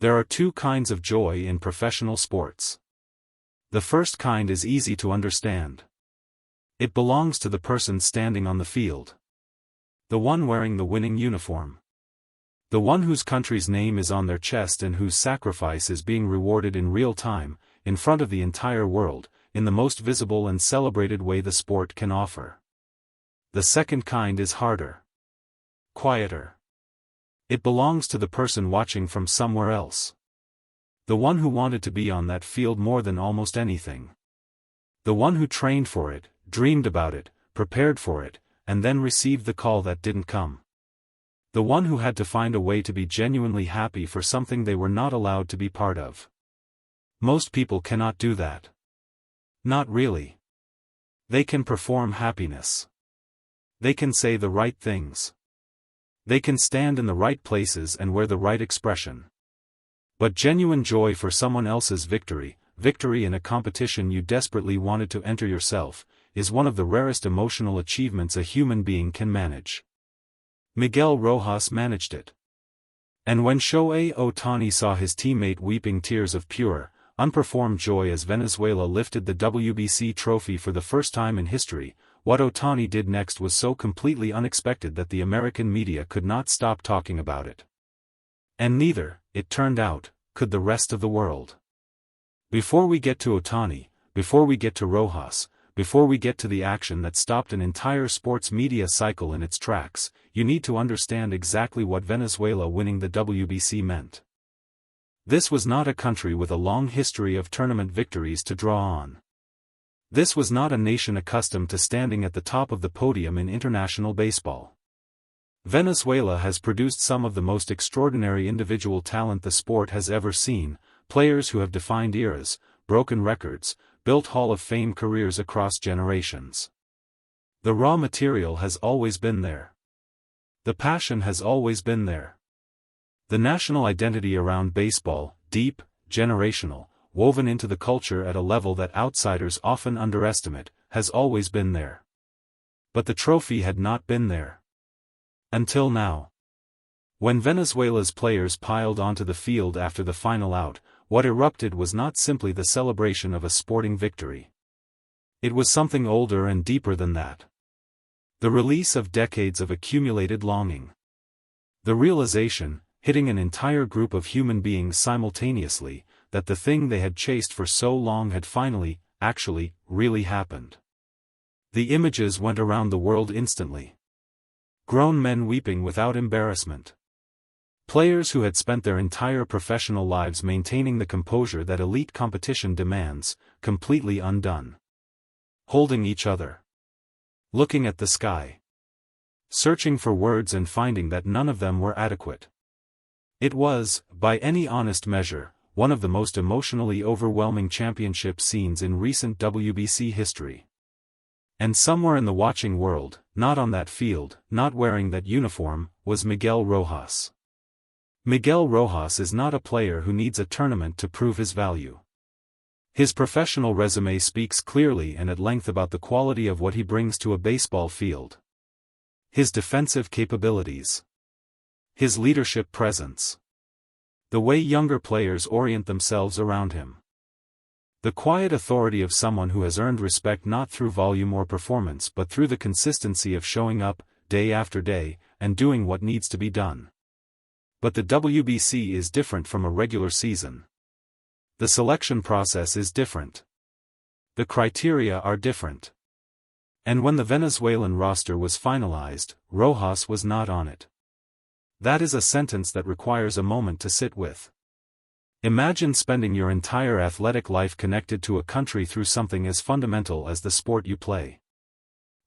There are two kinds of joy in professional sports. The first kind is easy to understand. It belongs to the person standing on the field. The one wearing the winning uniform. The one whose country's name is on their chest and whose sacrifice is being rewarded in real time, in front of the entire world, in the most visible and celebrated way the sport can offer. The second kind is harder. Quieter. It belongs to the person watching from somewhere else. The one who wanted to be on that field more than almost anything. The one who trained for it, dreamed about it, prepared for it, and then received the call that didn't come. The one who had to find a way to be genuinely happy for something they were not allowed to be part of. Most people cannot do that. Not really. They can perform happiness. They can say the right things. They can stand in the right places and wear the right expression. But genuine joy for someone else's victory in a competition you desperately wanted to enter yourself, is one of the rarest emotional achievements a human being can manage. Miguel Rojas managed it. And when Shohei Ohtani saw his teammate weeping tears of pure, unperformed joy as Venezuela lifted the WBC trophy for the first time in history, what Ohtani did next was so completely unexpected that the American media could not stop talking about it. And neither, it turned out, could the rest of the world. Before we get to Ohtani, before we get to Rojas, before we get to the action that stopped an entire sports media cycle in its tracks, you need to understand exactly what Venezuela winning the WBC meant. This was not a country with a long history of tournament victories to draw on. This was not a nation accustomed to standing at the top of the podium in international baseball. Venezuela has produced some of the most extraordinary individual talent the sport has ever seen, players who have defined eras, broken records, built Hall of Fame careers across generations. The raw material has always been there. The passion has always been there. The national identity around baseball, deep, generational, woven into the culture at a level that outsiders often underestimate, has always been there. But the trophy had not been there. Until now. When Venezuela's players piled onto the field after the final out, what erupted was not simply the celebration of a sporting victory. It was something older and deeper than that. The release of decades of accumulated longing. The realization, hitting an entire group of human beings simultaneously, that the thing they had chased for so long had finally, actually, really happened. The images went around the world instantly. Grown men weeping without embarrassment. Players who had spent their entire professional lives maintaining the composure that elite competition demands, completely undone. Holding each other. Looking at the sky. Searching for words and finding that none of them were adequate. It was, by any honest measure, one of the most emotionally overwhelming championship scenes in recent WBC history. And somewhere in the watching world, not on that field, not wearing that uniform, was Miguel Rojas. Miguel Rojas is not a player who needs a tournament to prove his value. His professional resume speaks clearly and at length about the quality of what he brings to a baseball field. His defensive capabilities. His leadership presence. The way younger players orient themselves around him. The quiet authority of someone who has earned respect not through volume or performance but through the consistency of showing up, day after day, and doing what needs to be done. But the WBC is different from a regular season. The selection process is different. The criteria are different. And when the Venezuelan roster was finalized, Rojas was not on it. That is a sentence that requires a moment to sit with. Imagine spending your entire athletic life connected to a country through something as fundamental as the sport you play.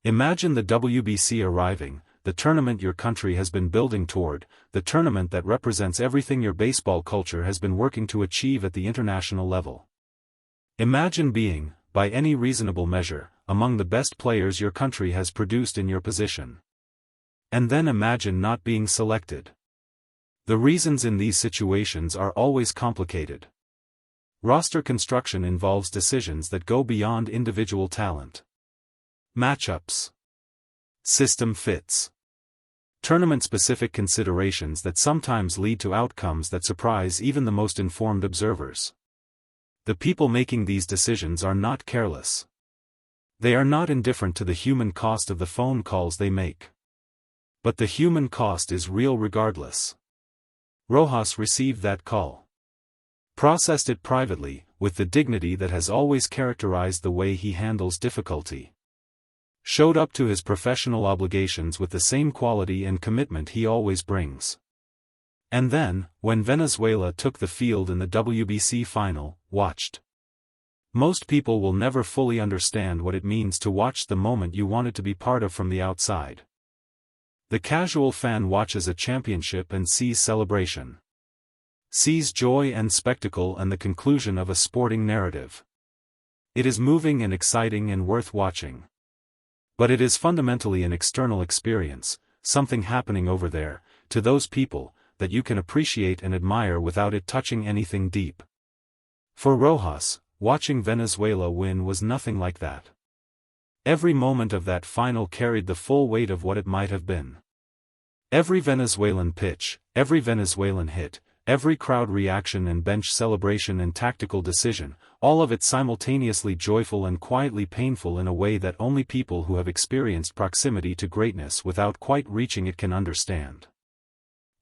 Imagine the WBC arriving, the tournament your country has been building toward, the tournament that represents everything your baseball culture has been working to achieve at the international level. Imagine being, by any reasonable measure, among the best players your country has produced in your position. And then imagine not being selected. The reasons in these situations are always complicated. Roster construction involves decisions that go beyond individual talent. Matchups. System fits. Tournament-specific considerations that sometimes lead to outcomes that surprise even the most informed observers. The people making these decisions are not careless. They are not indifferent to the human cost of the phone calls they make. But the human cost is real regardless. Rojas received that call. Processed it privately, with the dignity that has always characterized the way he handles difficulty. Showed up to his professional obligations with the same quality and commitment he always brings. And then, when Venezuela took the field in the WBC Final, watched. Most people will never fully understand what it means to watch the moment you wanted to be part of from the outside. The casual fan watches a championship and sees celebration. Sees joy and spectacle and the conclusion of a sporting narrative. It is moving and exciting and worth watching. But it is fundamentally an external experience, something happening over there, to those people, that you can appreciate and admire without it touching anything deep. For Rojas, watching Venezuela win was nothing like that. Every moment of that final carried the full weight of what it might have been. Every Venezuelan pitch, every Venezuelan hit, every crowd reaction and bench celebration and tactical decision, all of it simultaneously joyful and quietly painful in a way that only people who have experienced proximity to greatness without quite reaching it can understand.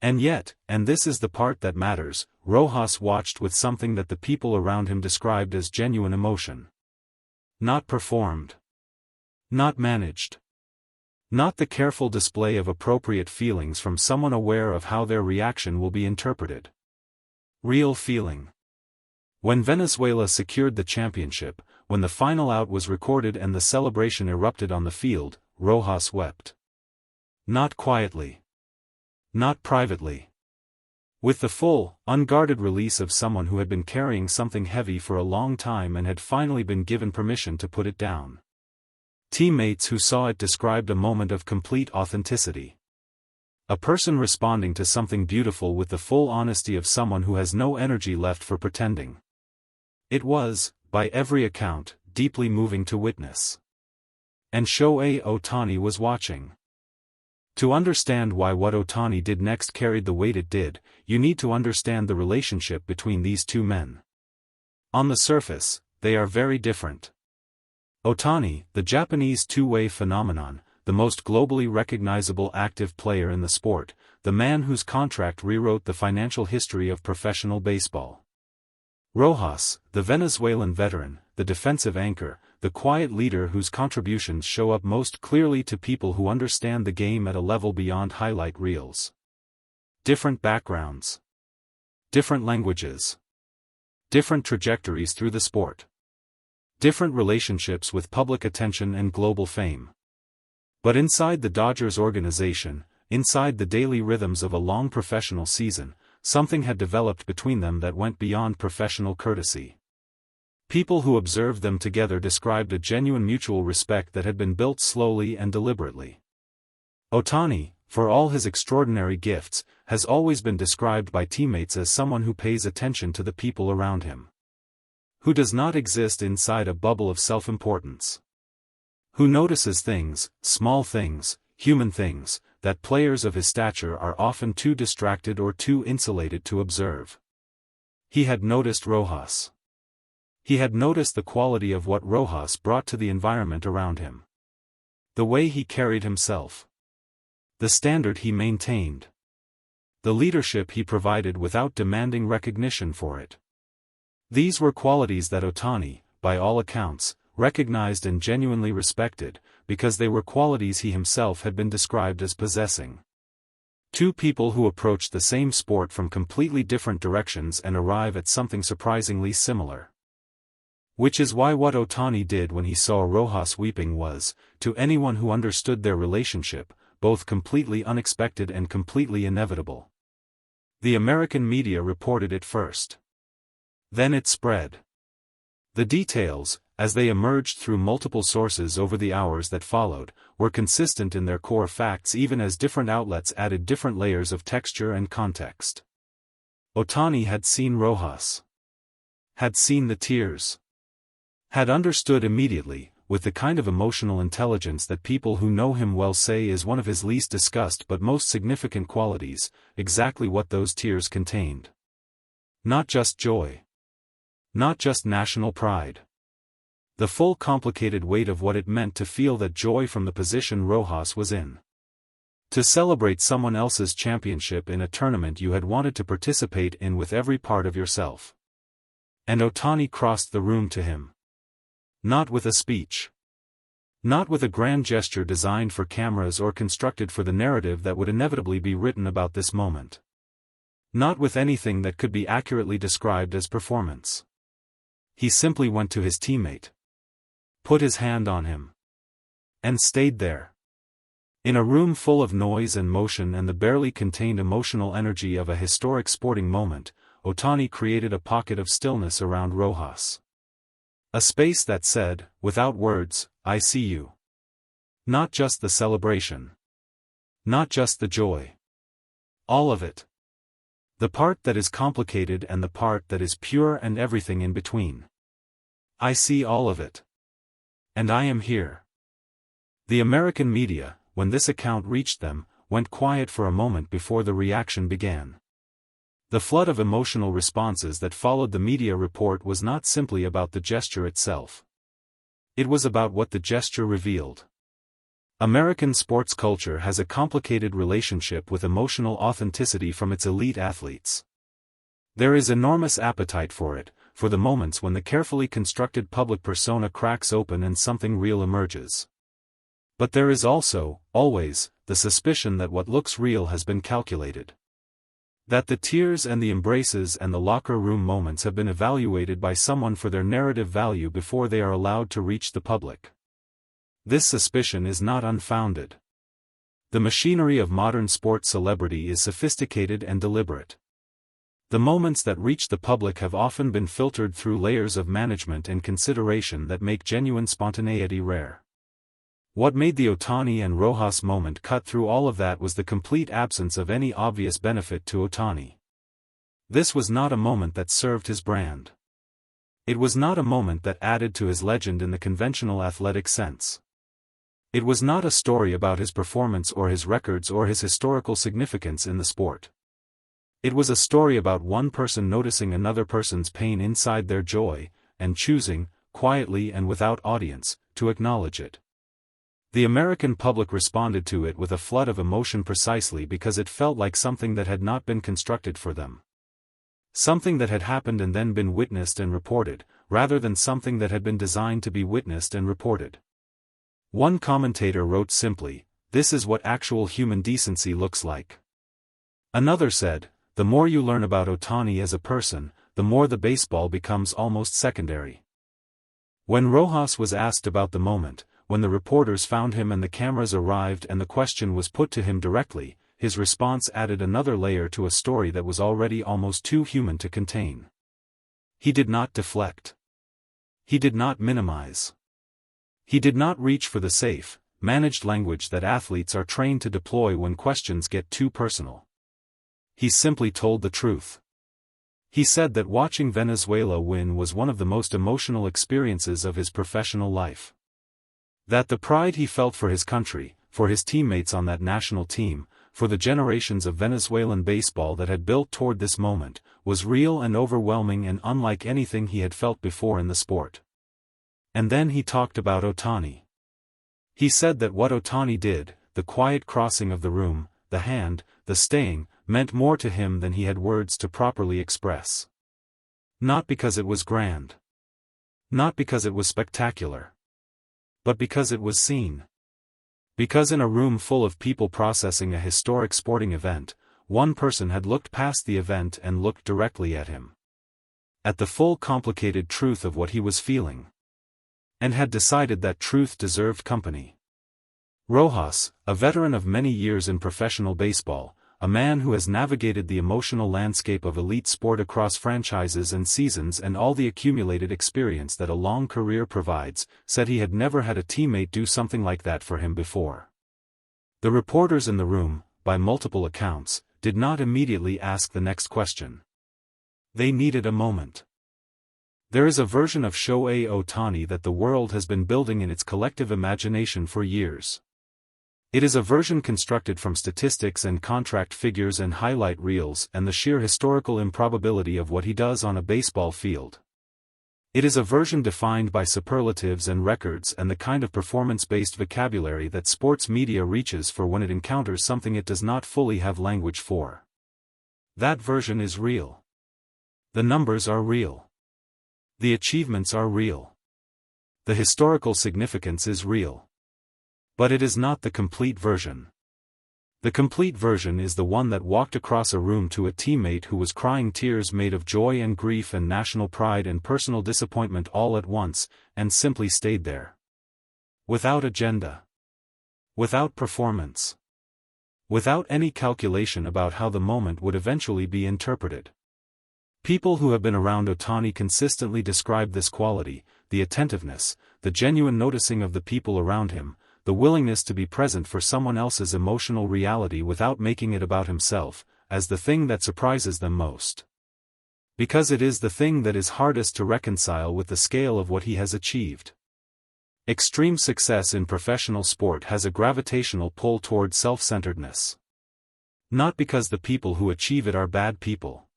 And yet, and this is the part that matters, Rojas watched with something that the people around him described as genuine emotion. Not performed. Not managed. Not the careful display of appropriate feelings from someone aware of how their reaction will be interpreted. Real feeling. When Venezuela secured the championship, when the final out was recorded and the celebration erupted on the field, Rojas wept. Not quietly. Not privately. With the full, unguarded release of someone who had been carrying something heavy for a long time and had finally been given permission to put it down. Teammates who saw it described a moment of complete authenticity. A person responding to something beautiful with the full honesty of someone who has no energy left for pretending. It was, by every account, deeply moving to witness. And Shohei Ohtani was watching. To understand why what Ohtani did next carried the weight it did, you need to understand the relationship between these two men. On the surface, they are very different. Ohtani, the Japanese two-way phenomenon, the most globally recognizable active player in the sport, the man whose contract rewrote the financial history of professional baseball. Rojas, the Venezuelan veteran, the defensive anchor, the quiet leader whose contributions show up most clearly to people who understand the game at a level beyond highlight reels. Different backgrounds. Different languages. Different trajectories through the sport. Different relationships with public attention and global fame. But inside the Dodgers organization, inside the daily rhythms of a long professional season, something had developed between them that went beyond professional courtesy. People who observed them together described a genuine mutual respect that had been built slowly and deliberately. Ohtani, for all his extraordinary gifts, has always been described by teammates as someone who pays attention to the people around him. Who does not exist inside a bubble of self-importance. Who notices things, small things, human things, that players of his stature are often too distracted or too insulated to observe. He had noticed Rojas. He had noticed the quality of what Rojas brought to the environment around him. The way he carried himself. The standard he maintained. The leadership he provided without demanding recognition for it. These were qualities that Ohtani, by all accounts, recognized and genuinely respected, because they were qualities he himself had been described as possessing. Two people who approach the same sport from completely different directions and arrive at something surprisingly similar. Which is why what Ohtani did when he saw Rojas weeping was, to anyone who understood their relationship, both completely unexpected and completely inevitable. The American media reported it first. Then it spread. The details, as they emerged through multiple sources over the hours that followed, were consistent in their core facts even as different outlets added different layers of texture and context. Ohtani had seen Rojas. Had seen the tears. Had understood immediately, with the kind of emotional intelligence that people who know him well say is one of his least discussed but most significant qualities, exactly what those tears contained. Not just joy. Not just national pride. The full complicated weight of what it meant to feel that joy from the position Rojas was in. To celebrate someone else's championship in a tournament you had wanted to participate in with every part of yourself. And Ohtani crossed the room to him. Not with a speech. Not with a grand gesture designed for cameras or constructed for the narrative that would inevitably be written about this moment. Not with anything that could be accurately described as performance. He simply went to his teammate. Put his hand on him. And stayed there. In a room full of noise and motion and the barely contained emotional energy of a historic sporting moment, Ohtani created a pocket of stillness around Rojas. A space that said, without words, I see you. Not just the celebration. Not just the joy. All of it. The part that is complicated and the part that is pure and everything in between. I see all of it. And I am here. The American media, when this account reached them, went quiet for a moment before the reaction began. The flood of emotional responses that followed the media report was not simply about the gesture itself. It was about what the gesture revealed. American sports culture has a complicated relationship with emotional authenticity from its elite athletes. There is enormous appetite for it, for the moments when the carefully constructed public persona cracks open and something real emerges. But there is also, always, the suspicion that what looks real has been calculated. That the tears and the embraces and the locker room moments have been evaluated by someone for their narrative value before they are allowed to reach the public. This suspicion is not unfounded. The machinery of modern sports celebrity is sophisticated and deliberate. The moments that reach the public have often been filtered through layers of management and consideration that make genuine spontaneity rare. What made the Ohtani and Rojas moment cut through all of that was the complete absence of any obvious benefit to Ohtani. This was not a moment that served his brand. It was not a moment that added to his legend in the conventional athletic sense. It was not a story about his performance or his records or his historical significance in the sport. It was a story about one person noticing another person's pain inside their joy, and choosing, quietly and without audience, to acknowledge it. The American public responded to it with a flood of emotion precisely because it felt like something that had not been constructed for them. Something that had happened and then been witnessed and reported, rather than something that had been designed to be witnessed and reported. One commentator wrote simply, "This is what actual human decency looks like." Another said, "The more you learn about Ohtani as a person, the more the baseball becomes almost secondary." When Rojas was asked about the moment, when the reporters found him and the cameras arrived and the question was put to him directly, his response added another layer to a story that was already almost too human to contain. He did not deflect. He did not minimize. He did not reach for the safe, managed language that athletes are trained to deploy when questions get too personal. He simply told the truth. He said that watching Venezuela win was one of the most emotional experiences of his professional life. That the pride he felt for his country, for his teammates on that national team, for the generations of Venezuelan baseball that had built toward this moment, was real and overwhelming and unlike anything he had felt before in the sport. And then he talked about Ohtani. He said that what Ohtani did, the quiet crossing of the room, the hand, the staying, meant more to him than he had words to properly express. Not because it was grand. Not because it was spectacular. But because it was seen. Because in a room full of people processing a historic sporting event, one person had looked past the event and looked directly at him. At the full complicated truth of what he was feeling. And had decided that truth deserved company. Rojas, a veteran of many years in professional baseball, a man who has navigated the emotional landscape of elite sport across franchises and seasons and all the accumulated experience that a long career provides, said he had never had a teammate do something like that for him before. The reporters in the room, by multiple accounts, did not immediately ask the next question. They needed a moment. There is a version of Shohei Ohtani that the world has been building in its collective imagination for years. It is a version constructed from statistics and contract figures and highlight reels and the sheer historical improbability of what he does on a baseball field. It is a version defined by superlatives and records and the kind of performance-based vocabulary that sports media reaches for when it encounters something it does not fully have language for. That version is real. The numbers are real. The achievements are real. The historical significance is real. But it is not the complete version. The complete version is the one that walked across a room to a teammate who was crying tears made of joy and grief and national pride and personal disappointment all at once, and simply stayed there. Without agenda. Without performance. Without any calculation about how the moment would eventually be interpreted. People who have been around Ohtani consistently describe this quality, the attentiveness, the genuine noticing of the people around him, the willingness to be present for someone else's emotional reality without making it about himself, as the thing that surprises them most. Because it is the thing that is hardest to reconcile with the scale of what he has achieved. Extreme success in professional sport has a gravitational pull toward self-centeredness. Not because the people who achieve it are bad people.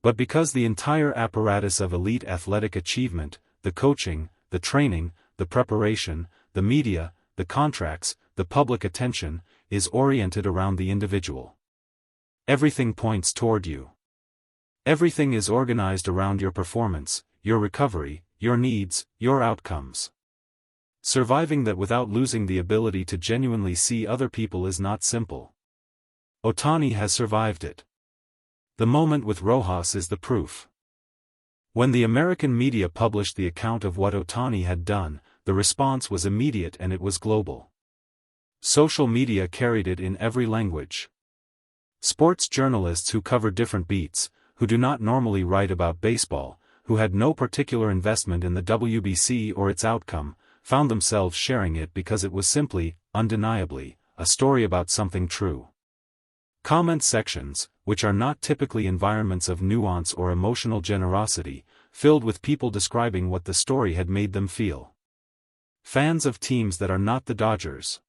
But because the entire apparatus of elite athletic achievement, the coaching, the training, the preparation, the media, the contracts, the public attention, is oriented around the individual. Everything points toward you. Everything is organized around your performance, your recovery, your needs, your outcomes. Surviving that without losing the ability to genuinely see other people is not simple. Ohtani has survived it. The moment with Rojas is the proof. When the American media published the account of what Ohtani had done, the response was immediate and it was global. Social media carried it in every language. Sports journalists who cover different beats, who do not normally write about baseball, who had no particular investment in the WBC or its outcome, found themselves sharing it because it was simply, undeniably, a story about something true. Comment sections, which are not typically environments of nuance or emotional generosity, filled with people describing what the story had made them feel. Fans of teams that are not the Dodgers.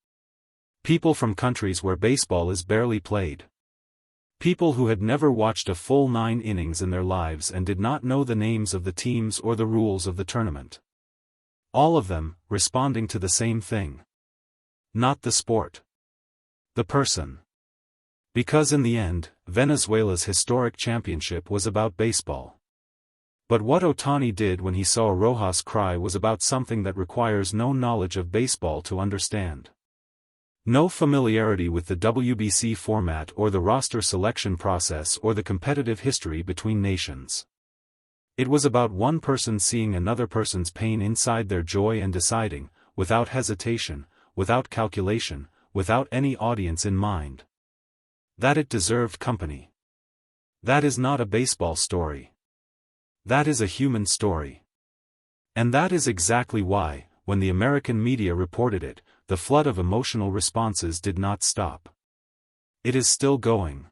People from countries where baseball is barely played. People who had never watched a full 9 innings in their lives and did not know the names of the teams or the rules of the tournament. All of them, responding to the same thing. Not the sport. The person. Because in the end, Venezuela's historic championship was about baseball. But what Ohtani did when he saw Rojas cry was about something that requires no knowledge of baseball to understand. No familiarity with the WBC format or the roster selection process or the competitive history between nations. It was about one person seeing another person's pain inside their joy and deciding, without hesitation, without calculation, without any audience in mind, that it deserved company. That is not a baseball story. That is a human story. And that is exactly why, when the American media reported it, the flood of emotional responses did not stop. It is still going.